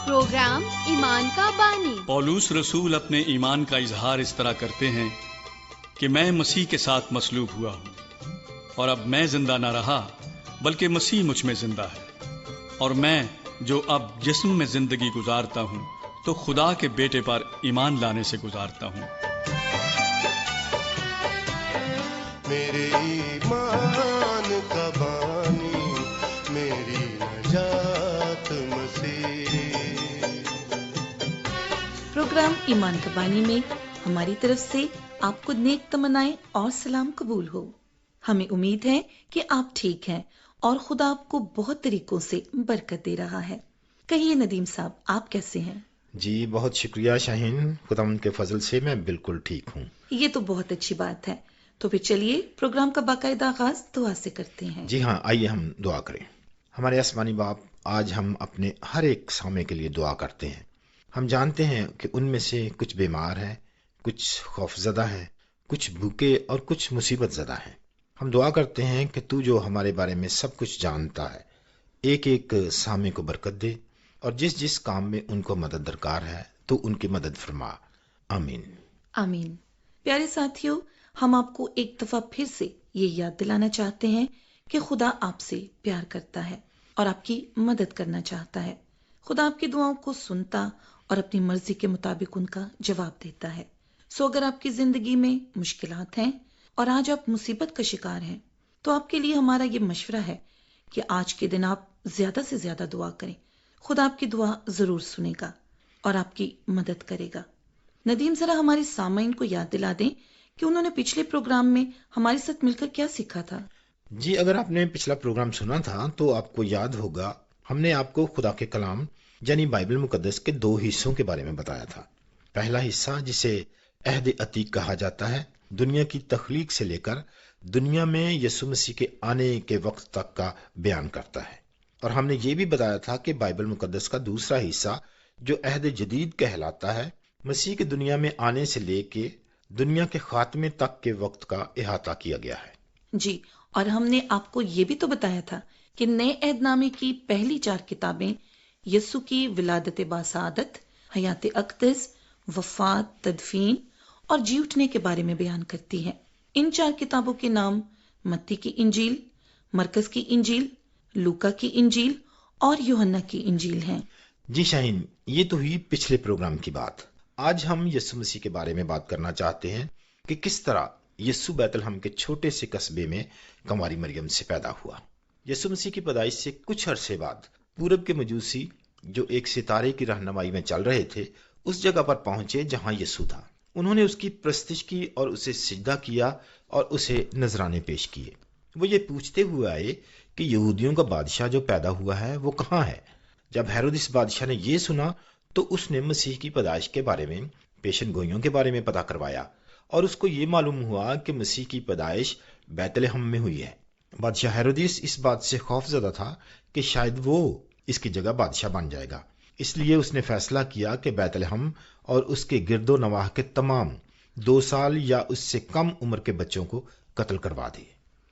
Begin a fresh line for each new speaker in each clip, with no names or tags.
Programme ایمان کا بانی۔
پولوس رسول اپنے ایمان کا اظہار اس طرح کرتے ہیں کہ میں مسیح کے ساتھ مصلوب ہوا ہوں، اور اب میں زندہ نہ رہا بلکہ مسیح مجھ میں زندہ ہے، اور میں جو اب جسم میں زندگی گزارتا ہوں تو خدا کے بیٹے پر ایمان لانے سے گزارتا ہوں۔
میرے ایمان کا بانی، میری نجات مسیح۔
پروگرام ایمان کا بانی میں ہماری طرف سے آپ کو نیک تمنائیں اور سلام قبول ہو۔ ہمیں امید ہے کہ آپ ٹھیک ہیں اور خدا آپ کو بہت طریقوں سے برکت دے رہا ہے۔ کہیے ندیم صاحب، آپ کیسے ہیں؟
جی بہت شکریہ شاہین، خداوند کے فضل سے میں بالکل ٹھیک ہوں۔
یہ تو بہت اچھی بات ہے۔ تو پھر چلیے پروگرام کا باقاعدہ آغاز دعا سے کرتے ہیں۔
جی ہاں، آئیے ہم دعا کریں۔ ہمارے آسمانی باپ، آج ہم اپنے ہر ایک سامع کے لیے دعا کرتے ہیں۔ ہم جانتے ہیں کہ ان میں سے کچھ بیمار ہیں، کچھ خوف زدہ ہیں، کچھ بھوکے اور کچھ مصیبت زدہ ہیں۔ ہم دعا کرتے ہیں کہ تو جو ہمارے بارے میں سب کچھ جانتا ہے، ایک ایک سامع کو برکت دے، اور جس جس کام میں ان کو مدد درکار ہے تو ان کی مدد فرما۔ آمین
آمین۔ پیارے ساتھیو، ہم آپ کو ایک دفعہ پھر سے یہ یاد دلانا چاہتے ہیں کہ خدا آپ سے پیار کرتا ہے اور آپ کی مدد کرنا چاہتا ہے۔ خدا آپ کی دعاؤں کو سنتا اور اپنی مرضی کے مطابق ان کا جواب دیتا ہے۔ سو اگر آپ کی زندگی میں مشکلات ہیں اور آج آپ مصیبت کا شکار ہیں، تو آپ کے لیے ہمارا یہ مشورہ ہے کہ آج کے دن آپ زیادہ سے زیادہ دعا کریں۔ خدا آپ کی دعا ضرور سنے گا اور آپ کی مدد کرے گا۔ ندیم، ذرا ہمارے سامعین کو یاد دلا دیں کہ انہوں نے پچھلے پروگرام میں ہمارے ساتھ مل کر کیا سیکھا تھا۔
جی، اگر آپ نے پچھلا پروگرام سنا تھا تو آپ کو یاد ہوگا ہم نے آپ کو خدا کے کلام یعنی بائبل مقدس کے 2 حصوں کے بارے میں بتایا تھا۔ پہلا حصہ جسے عہد عتیق کہا جاتا ہے، دنیا کی تخلیق سے لے کر دنیا میں یسوع مسیح کے آنے کے وقت تک کا بیان کرتا ہے، اور ہم نے یہ بھی بتایا تھا کہ بائبل مقدس کا دوسرا حصہ جو عہد جدید کہلاتا ہے، مسیح کے دنیا میں آنے سے لے کے دنیا کے خاتمے تک کے وقت کا احاطہ کیا گیا ہے۔
جی، اور ہم نے آپ کو یہ بھی تو بتایا تھا کہ نئے عہد نامے کی پہلی 4 کتابیں یسوع کی ولادت باسعادت، حیات اقدس، وفات، تدفین اور جی اٹھنے کے بارے میں بیان کرتی ہیں۔ ان 4 کتابوں کے نام متی کی انجیل، مرکز کی انجیل، لوکا کی انجیل اور یوحنا کی انجیل ہیں۔
جی شاہین، یہ تو ہوئی پچھلے پروگرام کی بات۔ آج ہم یسوع مسیح کے بارے میں بات کرنا چاہتے ہیں کہ کس طرح یسوع بیت لحم کے چھوٹے سے قصبے میں کنواری مریم سے پیدا ہوا۔ یسوع مسیح کی پیدائش سے کچھ عرصے بعد پورب کے مجوسی جو ایک ستارے کی رہنمائی میں چل رہے تھے، اس جگہ پر پہنچے جہاں یسوع تھا۔ انہوں نے اس کی پرستش کی اور اسے سجدہ کیا اور اسے نذرانے پیش کیے۔ وہ یہ پوچھتے ہوئے آئے کہ یہودیوں کا بادشاہ جو پیدا ہوا ہے وہ کہاں ہے؟ جب ہیرودس بادشاہ نے یہ سنا تو اس نے مسیح کی پیدائش کے بارے میں پیشن گوئیوں کے بارے میں پتہ کروایا، اور اس کو یہ معلوم ہوا کہ مسیح کی پیدائش بیت لحم میں ہوئی ہے۔ بادشاہ ہیرودس اس بات سے خوف زدہ تھا کہ شاید وہ اس کی جگہ بادشاہ بن جائے گا، اس لیے اس نے فیصلہ کیا کہ بیت لحم اور اس کے گرد و نواح کے تمام 2 سال یا اس سے کم عمر کے بچوں کو قتل کروا دے۔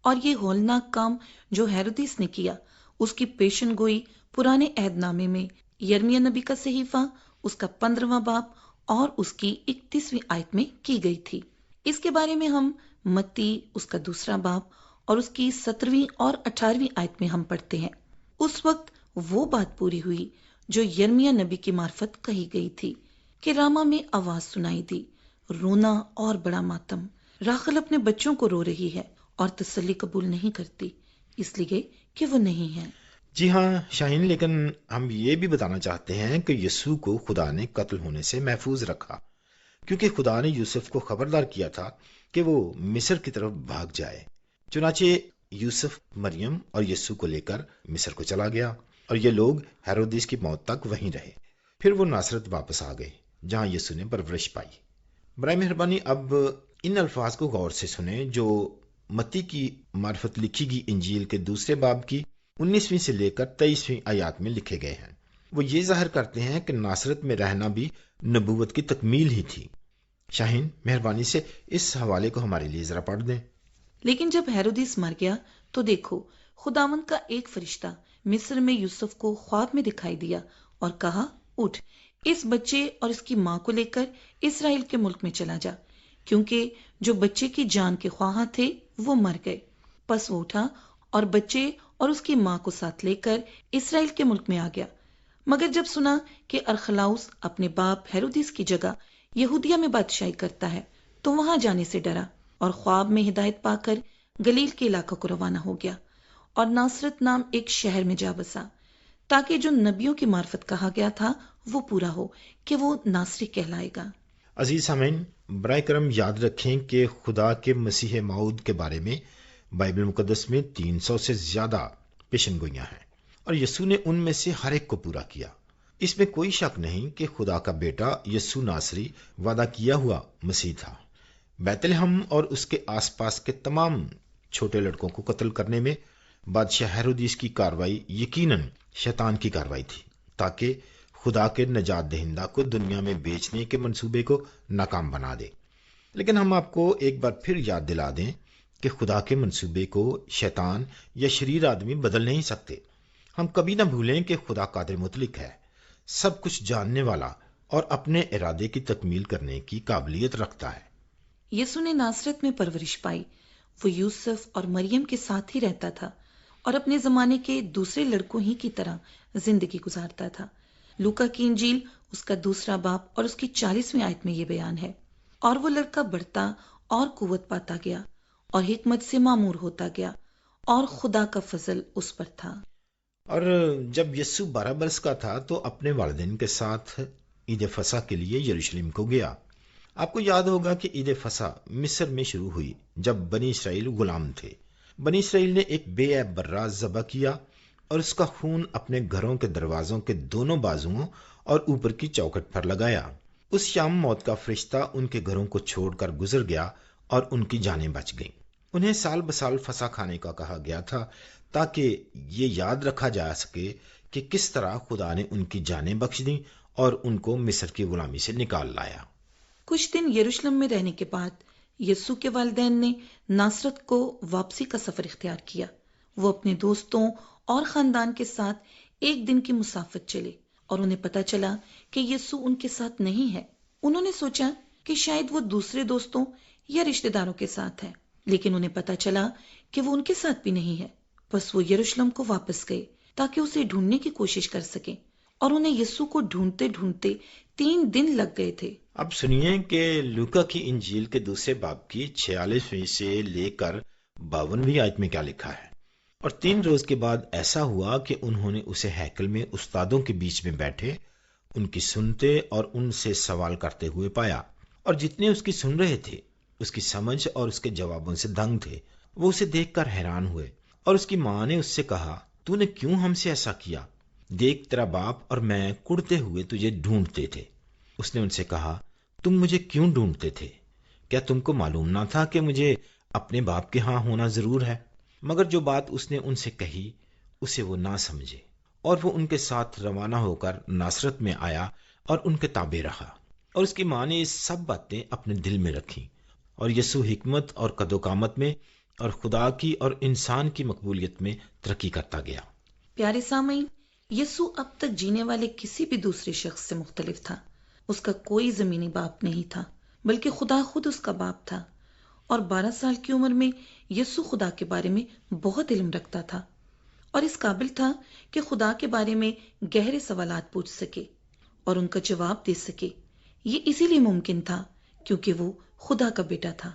اور یہ ہولناک کام جو ہیرودیس نے کیا، اس کی پیشن گوئی پرانے عہد نامے میں یرمیہ نبی کا صحیفہ اس کا 15واں باب اور اس کی 31ویں آیت میں کی گئی تھی۔ اس کے بارے میں ہم متی اس کا 2 باب اور اس کی 17ویں اور 18ویں آیت میں ہم پڑھتے ہیں۔ اس وقت وہ بات پوری ہوئی جو یرمیہ نبی کی معرفت کہی گئی تھی کہ راما میں آواز سنائی دی، رونا اور بڑا ماتم، راخل اپنے بچوں کو رو رہی ہے اور تسلی قبول نہیں کرتی، اس لیے کہ وہ نہیں ہے۔
جی ہاں شاہین، لیکن ہم یہ بھی بتانا چاہتے ہیں کہ یسوع کو خدا نے قتل ہونے سے محفوظ رکھا، کیونکہ خدا نے یوسف کو خبردار کیا تھا کہ وہ مصر کی طرف بھاگ جائے۔ چنانچہ یوسف مریم اور یسوع کو لے کر مصر کو چلا گیا، اور یہ لوگ ہیرودیس کی موت تک وہیں رہے۔ پھر وہ ناصرت واپس آ گئے جہاں یسوع نے پرورش پائی۔ برائے مہربانی اب ان الفاظ کو غور سے سنیں جو متی کی معرفت لکھی گئی انجیل کے 2 باب کی 19ویں سے لے کر 23ویں آیات میں لکھے گئے ہیں۔ وہ یہ ظاہر کرتے ہیں کہ ناصرت میں رہنا بھی نبوت کی تکمیل ہی تھی۔ شاہین، مہربانی سے اس حوالے کو ہمارے لیے ذرا پڑھ دیں۔
لیکن جب ہیرودیس مر گیا تو دیکھو، خداوند کا ایک فرشتہ مصر میں یوسف کو خواب میں دکھائی دیا اور کہا، اٹھ اس بچے اور اس کی ماں کو لے کر اسرائیل کے ملک میں چلا جا، کیونکہ جو بچے کی جان کے خواہاں تھے وہ مر گئے۔ پس وہ اٹھا اور بچے اور اس کی ماں کو ساتھ لے کر اسرائیل کے ملک میں آ گیا۔ مگر جب سنا کہ ارخلاؤس اپنے باپ ہیرودیس کی جگہ یہودیہ میں بادشاہی کرتا ہے تو وہاں جانے سے ڈرا اور خواب میں ہدایت پا کر گلیل کے علاقہ کو روانہ ہو گیا اور ناصرت نام ایک شہر میں جا بسا، تاکہ جو نبیوں کی معرفت کہا گیا تھا وہ پورا ہو کہ وہ ناصری کہلائے گا۔
عزیز سامعین، برائے کرم یاد رکھیں کہ خدا کے مسیح موعود کے بارے میں بائبل مقدس میں 300 سے زیادہ پیشن گوئیاں ہیں، اور یسوع نے ان میں سے ہر ایک کو پورا کیا۔ اس میں کوئی شک نہیں کہ خدا کا بیٹا یسوع ناصری وعدہ کیا ہوا مسیح تھا۔ بیت لحم اور اس کے آس پاس کے تمام چھوٹے لڑکوں کو قتل کرنے میں بادشاہ ہیرودیس کی کاروائی یقیناً شیطان کی کاروائی تھی، تاکہ خدا کے نجات دہندہ کو دنیا میں بیچنے کے منصوبے کو ناکام بنا دے۔ لیکن ہم آپ کو ایک بار پھر یاد دلا دیں کہ خدا کے منصوبے کو شیطان یا شریر آدمی بدل نہیں سکتے۔ ہم کبھی نہ بھولیں کہ خدا قادر مطلق ہے، سب کچھ جاننے والا اور اپنے ارادے کی تکمیل کرنے کی قابلیت رکھتا ہے۔
یسوع نے ناصرت میں پرورش پائی، وہ یوسف اور مریم کے ساتھ ہی رہتا تھا اور اپنے زمانے کے دوسرے لڑکوں ہی کی طرح زندگی گزارتا تھا۔ لوکا کی انجیل اس کا 2 باب اور اس کی 40ویں آیت میں یہ بیان ہے، اور وہ لڑکا بڑھتا اور قوت پاتا گیا اور حکمت سے معمور ہوتا گیا اور خدا کا فضل اس پر تھا۔
اور جب یسوع 12 برس کا تھا تو اپنے والدین کے ساتھ عید فصح کے لیے یروشلم کو گیا۔ آپ کو یاد ہوگا کہ عید فصح مصر میں شروع ہوئی جب بنی اسرائیل غلام تھے۔ بنی اسرائیل نے ایک بے عیب برا ذبح کیا اور اس کا خون اپنے گھروں کے دروازوں کے دونوں بازوؤں اور اوپر کی چوکھٹ پر لگایا۔ اس شام موت کا فرشتہ ان کے گھروں کو چھوڑ کر گزر گیا اور ان کی جانیں بچ گئیں۔ انہیں سال بسال فصح کھانے کا کہا گیا تھا تاکہ یہ یاد رکھا جا سکے کہ کس طرح خدا نے ان کی جانیں بخش دیں اور ان کو مصر کی غلامی سے نکال لایا۔
کچھ دن یروشلم میں رہنے کے بعد یسوع کے والدین نے ناصرت کو واپسی کا سفر اختیار کیا۔ وہ اپنے دوستوں اور خاندان کے ساتھ ایک دن کی مسافت چلے اور انہیں پتا چلا کہ یسوع ان کے ساتھ نہیں ہے۔ انہوں نے سوچا کہ شاید وہ دوسرے دوستوں یا رشتہ داروں کے ساتھ ہے، لیکن انہیں پتا چلا کہ وہ ان کے ساتھ بھی نہیں ہے۔ بس وہ یروشلم کو واپس گئے تاکہ اسے ڈھونڈنے کی کوشش کر سکیں، اور انہیں یسوع کو ڈھونڈتے ڈھونڈتے 3 دن لگ گئے تھے۔
اب سنیے کہ لوکا کی انجیل کے 2 باب کی 46ویں سے لے کر 52ویں آیت میں کیا لکھا ہے۔ اور 3 روز کے بعد ایسا ہوا کہ انہوں نے اسے ہیکل میں استادوں کے بیچ میں بیٹھے ان کی سنتے اور ان سے سوال کرتے ہوئے پایا، اور جتنے اس کی سن رہے تھے اس کی سمجھ اور اس کے جوابوں سے دنگ تھے۔ وہ اسے دیکھ کر حیران ہوئے، اور اس کی ماں نے اس سے کہا، تو نے کیوں ہم سے ایسا کیا؟ دیکھ، تیرا باپ اور میں کڑتے ہوئے تجھے ڈھونڈتے تھے۔ اس نے ان سے کہا، تم مجھے کیوں ڈھونڈتے تھے؟ کیا تم کو معلوم نہ تھا کہ مجھے اپنے باپ کے ہاں ہونا ضرور ہے؟ مگر جو بات اس نے ان سے کہی اسے وہ نہ سمجھے، اور وہ ان کے ساتھ روانہ ہو کر ناصرت میں آیا اور ان کے تابع رہا۔ اور اس کی ماں نے یہ سب باتیں اپنے دل میں رکھیں، اور یسوع حکمت اور قد و قامت میں اور خدا کی اور انسان کی مقبولیت میں ترقی کرتا گیا۔
پیارے سامعین، یسوع اب تک جینے والے کسی بھی دوسرے شخص سے مختلف تھا۔ اس کا کوئی زمینی باپ نہیں تھا، بلکہ خدا خود اس کا باپ تھا، اور 12 سال کی عمر میں یسوع خدا کے بارے میں بہت علم رکھتا تھا اور اس قابل تھا کہ خدا کے بارے میں گہرے سوالات پوچھ سکے اور ان کا جواب دے سکے۔ یہ اسی لیے ممکن تھا کیونکہ وہ خدا کا بیٹا تھا۔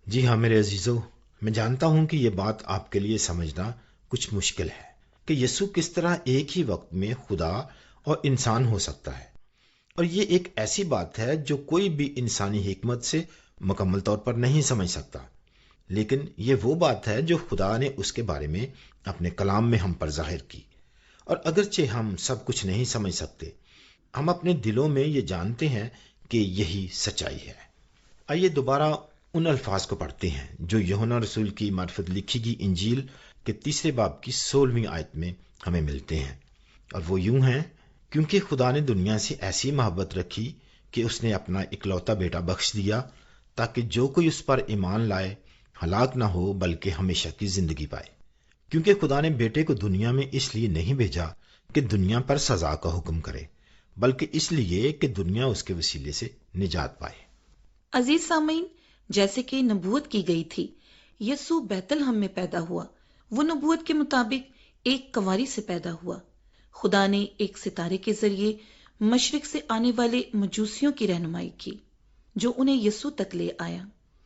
جی ہاں میرے عزیزو، میں جانتا ہوں کہ یہ بات آپ کے لیے سمجھنا کچھ مشکل ہے کہ یسوع کس طرح ایک ہی وقت میں خدا اور انسان ہو سکتا ہے، اور یہ ایک ایسی بات ہے جو کوئی بھی انسانی حکمت سے مکمل طور پر نہیں سمجھ سکتا، لیکن یہ وہ بات ہے جو خدا نے اس کے بارے میں اپنے کلام میں ہم پر ظاہر کی۔ اور اگرچہ ہم سب کچھ نہیں سمجھ سکتے، ہم اپنے دلوں میں یہ جانتے ہیں کہ یہی سچائی ہے۔ آئیے دوبارہ ان الفاظ کو پڑھتے ہیں جو یوحنا رسول کی معرفت لکھی گئی انجیل کے 3 باب کی 16ویں آیت میں ہمیں ملتے ہیں، اور وہ یوں ہیں، کیونکہ خدا نے دنیا سے ایسی محبت رکھی کہ اس نے اپنا اکلوتا بیٹا بخش دیا تاکہ جو کوئی اس پر ایمان لائے ہلاک نہ ہو بلکہ ہمیشہ کی زندگی پائے۔ کیونکہ خدا نے بیٹے کو دنیا میں اس لیے نہیں بھیجا کہ دنیا پر سزا کا حکم کرے، بلکہ اس لیے کہ دنیا اس کے وسیلے سے نجات پائے۔
عزیز سامعین، جیسے کہ نبوت کی گئی تھی، یسوع بیت لحم میں پیدا ہوا۔ وہ نبوت کے مطابق ایک کنواری سے پیدا ہوا۔ خدا نے ایک ستارے کے ذریعے مشرق سے آنے والے مجوسیوں کی رہنمائی کی جو انہیں یسوع تک لے آیا۔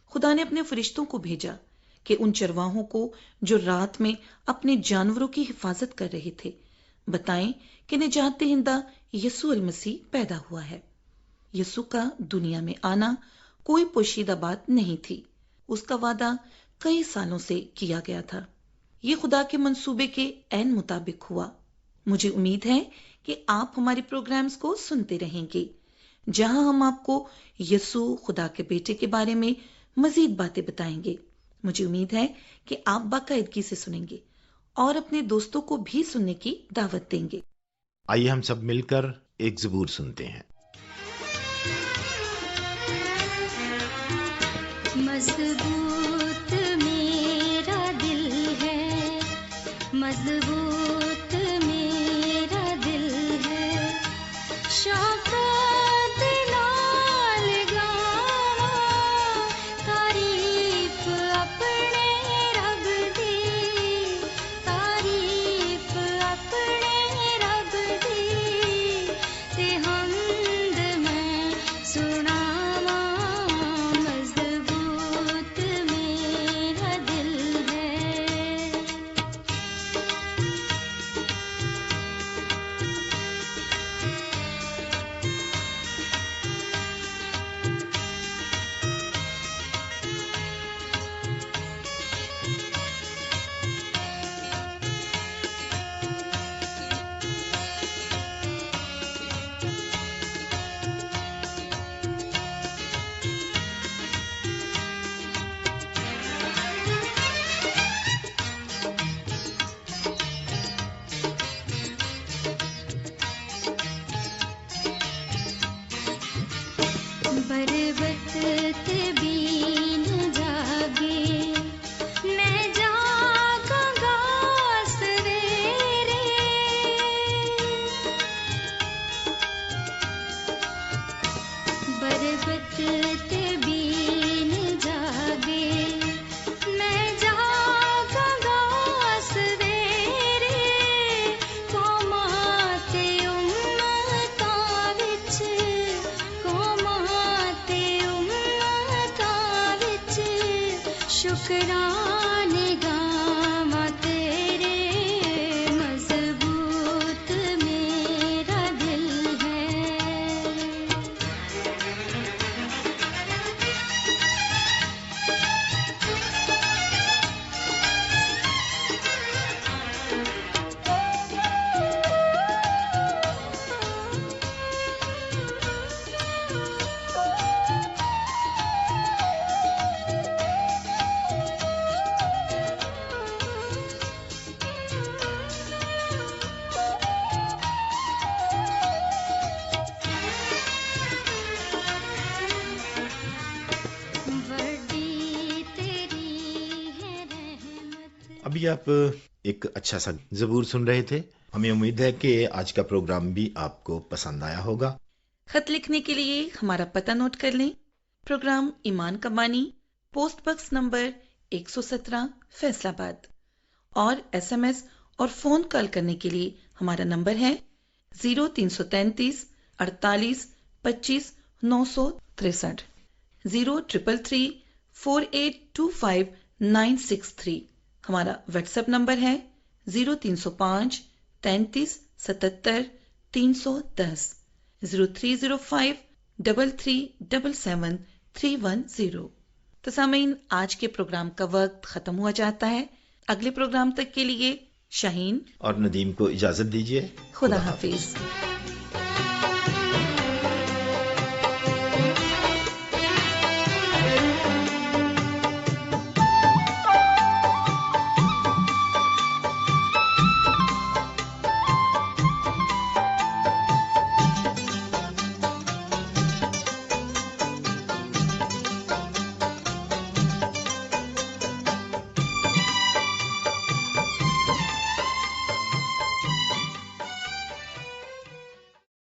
خدا نے اپنے فرشتوں کو بھیجا کہ ان چرواہوں کو جو رات میں اپنے جانوروں کی حفاظت کر رہے تھے بتائیں کہ نجات دہندہ یسوع المسیح پیدا ہوا ہے۔ یسوع کا دنیا میں آنا کوئی پوشیدہ بات نہیں تھی، اس کا وعدہ کئی سالوں سے کیا گیا تھا۔ یہ خدا کے منصوبے کے عین مطابق ہوا۔ مجھے امید ہے کہ آپ ہمارے پروگرامز کو سنتے رہیں گے، جہاں ہم آپ کو یسوع خدا کے بیٹے کے بارے میں مزید باتیں بتائیں گے۔ مجھے امید ہے کہ آپ باقاعدگی سے سنیں گے اور اپنے دوستوں کو بھی سننے کی دعوت دیں گے۔
آئیے ہم سب مل کر ایک زبور سنتے ہیں۔
مضبوط میرا دل ہے، مضبوط میرا دل ہے، شوقت نال گاواں تعریف اپنے رب دی، تعریف اپنے رب دی، تے حمد میں سناواں، مضبوط میرا دل ہے۔ بربت بین جاگے میں جاگاں گا سویرے، بربت بین جاگے میں جاگاں گا سویرے، قوماں تے امتاں وچ، قوماں تے امتاں وچ، شکرانے گاواں تیرے، مضبوط میرا دل ہے۔ بڑی تیری ہے رحمت۔
ابھی آپ ایک اچھا سا زبور سن رہے تھے۔ ہمیں امید ہے کہ آج کا پروگرام بھی آپ کو پسند آیا ہوگا۔
خط لکھنے کے لیے ہمارا پتہ نوٹ کر لیں۔ پروگرام ایمان کا بانی، پوسٹ باکس نمبر 117، فیصل آباد۔ اور SMS اور فون کال کرنے کے لیے ہمارا نمبر ہے 0333 48 25 963، 0333 4825 963۔ ہمارا واٹس ایپ نمبر ہے 0305 33 77 310، 0305 3377 310۔ تو سامعین، آج کے پروگرام کا وقت ختم ہوا جاتا ہے۔ اگلے پروگرام تک کے لیے شاہین
اور ندیم کو اجازت دیجیے۔
خدا حافظ۔